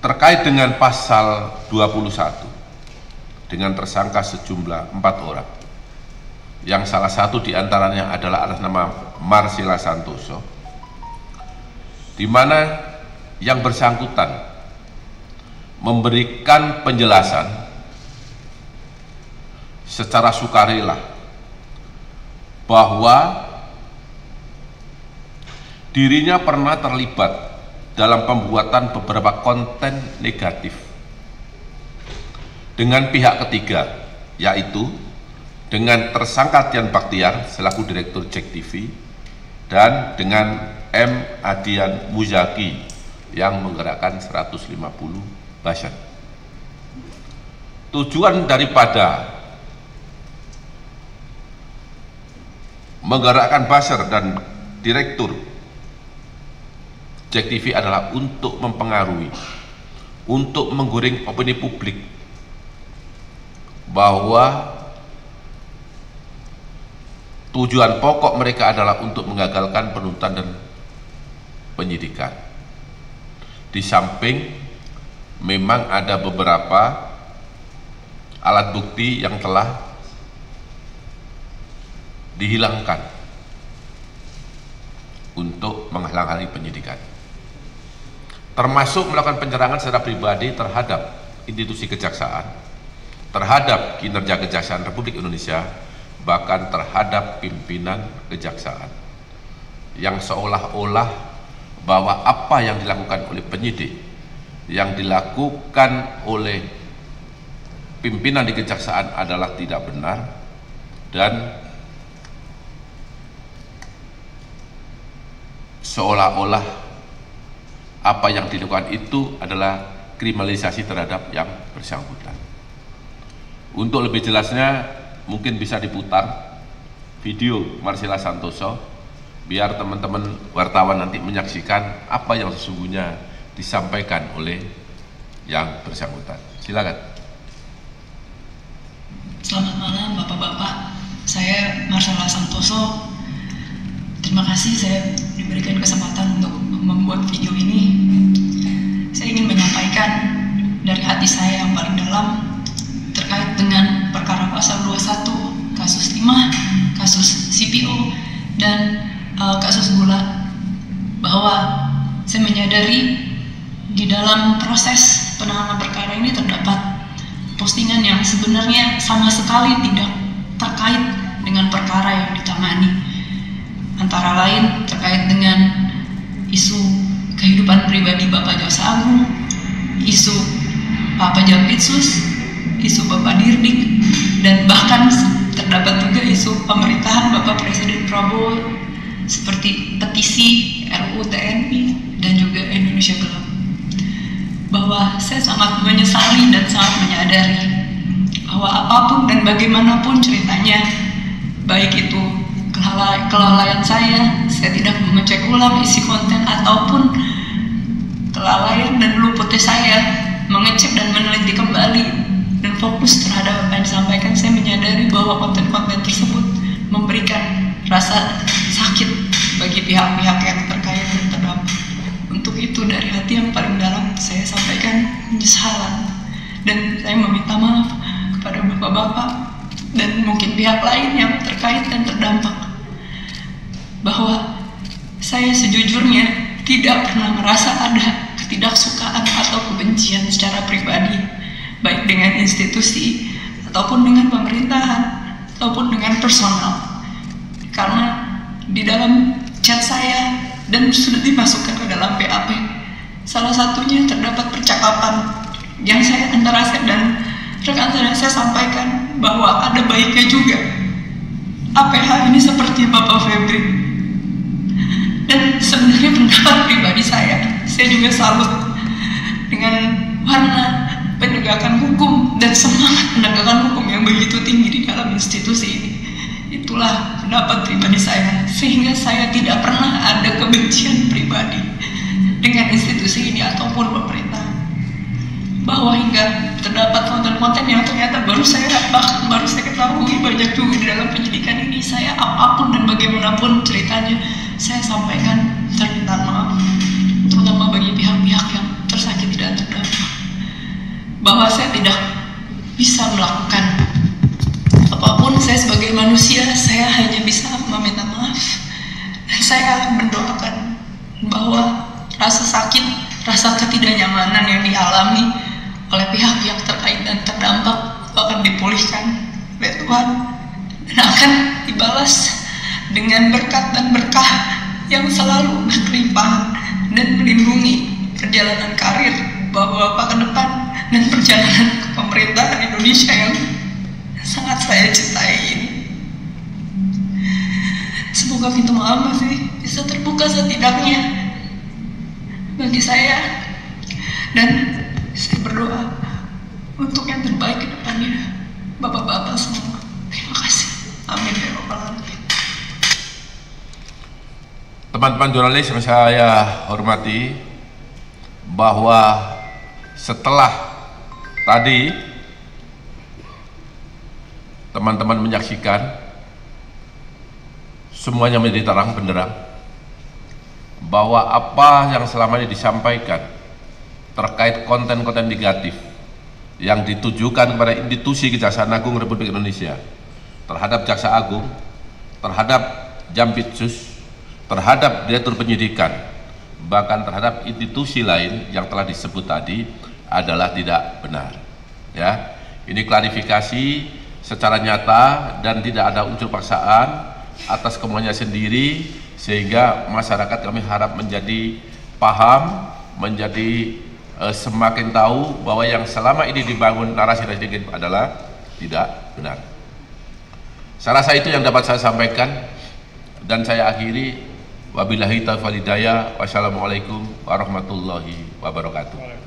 terkait dengan pasal 21 dengan tersangka sejumlah 4 orang, yang salah satu diantaranya adalah atas nama Marcella Santoso, di mana yang bersangkutan memberikan penjelasan secara sukarela bahwa dirinya pernah terlibat dalam pembuatan beberapa konten negatif dengan pihak ketiga, yaitu dengan tersangka Dian Baktiar selaku Direktur JEK TV dan dengan M. Adian Muzaki yang menggerakkan 150 buzzer. Tujuan daripada menggerakkan buzzer dan Direktur JEK TV adalah untuk mempengaruhi, untuk menggoreng opini publik bahwa tujuan pokok mereka adalah untuk menggagalkan penuntutan dan penyidikan. Di samping memang ada beberapa alat bukti yang telah dihilangkan untuk menghalang-halangi penyidikan, termasuk melakukan penyerangan secara pribadi terhadap institusi kejaksaan, terhadap kinerja Kejaksaan Republik Indonesia, bahkan terhadap pimpinan kejaksaan, yang seolah-olah bahwa apa yang dilakukan oleh penyidik, yang dilakukan oleh pimpinan di kejaksaan adalah tidak benar, dan seolah-olah apa yang dilakukan itu adalah kriminalisasi terhadap yang bersangkutan. Untuk lebih jelasnya mungkin bisa diputar video Marcella Santoso biar teman-teman wartawan nanti menyaksikan apa yang sesungguhnya disampaikan oleh yang bersangkutan. Silakan. Selamat malam Bapak-bapak, saya Marcella Santoso. Terima kasih saya diberikan kesempatan untuk membuat video ini. Saya ingin menyampaikan dari hati saya yang paling dalam terkait dengan perkara pasal 21, kasus timah, kasus CPO, dan kasus gula, bahwa saya menyadari di dalam proses penanganan perkara ini terdapat postingan yang sebenarnya sama sekali tidak terkait dengan perkara yang ditangani, antara lain terkait dengan isu kehidupan pribadi Bapak Jaksa Agung, isu Pak Pajapitsus, isu Bapak Dirdik, dan bahkan terdapat juga isu pemerintahan Bapak Presiden Prabowo seperti petisi RUU TNI dan juga Indonesia Gelap. Bahwa saya sangat menyesali dan sangat menyadari bahwa apapun dan bagaimanapun ceritanya, baik itu kelalaian saya tidak mengecek ulang isi konten, ataupun kelalaian dan luputnya saya mengecek dan meneliti kembali dan fokus terhadap apa yang disampaikan, saya menyadari bahwa konten-konten tersebut memberikan rasa sakit bagi pihak-pihak yang terkait dan terdampak. Untuk itu dari hati yang paling dalam saya sampaikan penyesalan, dan saya meminta maaf kepada bapak-bapak dan mungkin pihak lain yang terkait dan terdampak, bahwa saya sejujurnya tidak pernah merasa ada ketidaksukaan atau kebencian secara pribadi, baik dengan institusi ataupun dengan pemerintahan ataupun dengan personal. Karena di dalam chat saya dan sudah dimasukkan ke dalam BAP, salah satunya terdapat percakapan yang saya antara saya dan rekan saya sampaikan bahwa ada baiknya juga APH ini seperti Bapak Febri. Dan sebenarnya pendapat pribadi saya juga salut dengan warna penegakan hukum dan semangat penegakan hukum yang begitu tinggi di dalam institusi ini. Itulah pendapat pribadi saya, sehingga saya tidak pernah ada kebencian pribadi dengan institusi ini ataupun pemerintah. Bahwa hingga terdapat konten-konten yang ternyata baru saya ketahui banyak juga di dalam penyidikan ini, saya apapun dan bagaimanapun ceritanya saya sampaikan permintaan maaf, terutama bagi pihak-pihak yang tersakiti dan terdampak. bahwa saya tidak bisa melakukan apapun. Saya sebagai manusia, saya hanya bisa meminta maaf, dan saya mendoakan bahwa rasa sakit, rasa ketidaknyamanan yang dialami oleh pihak-pihak terkait dan terdampak akan dipulihkan oleh Tuhan dan akan dibalas dengan berkat dan berkah yang selalu berlimpah dan melindungi perjalanan karir Bapak-Bapak ke depan dan perjalanan pemerintahan Indonesia yang sangat saya cintai ini. Semoga pintu maaf masih bisa terbuka setidaknya bagi saya, dan saya berdoa untuk yang terbaik ke depannya Bapak-Bapak semua. Terima kasih. Amin ya rabbal alamin. Teman-teman jurnalis yang saya hormati, bahwa setelah tadi teman-teman menyaksikan semuanya menjadi terang benderang bahwa apa yang selama ini disampaikan terkait konten-konten negatif yang ditujukan kepada institusi Kejaksaan Agung Republik Indonesia, terhadap Jaksa Agung, terhadap Jampitsus, terhadap Direktur Penyidikan, bahkan terhadap institusi lain yang telah disebut tadi adalah tidak benar. Ya, ini klarifikasi secara nyata dan tidak ada unsur paksaan atas kemauannya sendiri, sehingga masyarakat kami harap menjadi paham, menjadi semakin tahu bahwa yang selama ini dibangun narasi-narasi adalah tidak benar. Saya rasa itu yang dapat saya sampaikan, dan saya akhiri. Wabillahi taufiq wal hidayah. Wassalamualaikum warahmatullahi wabarakatuh.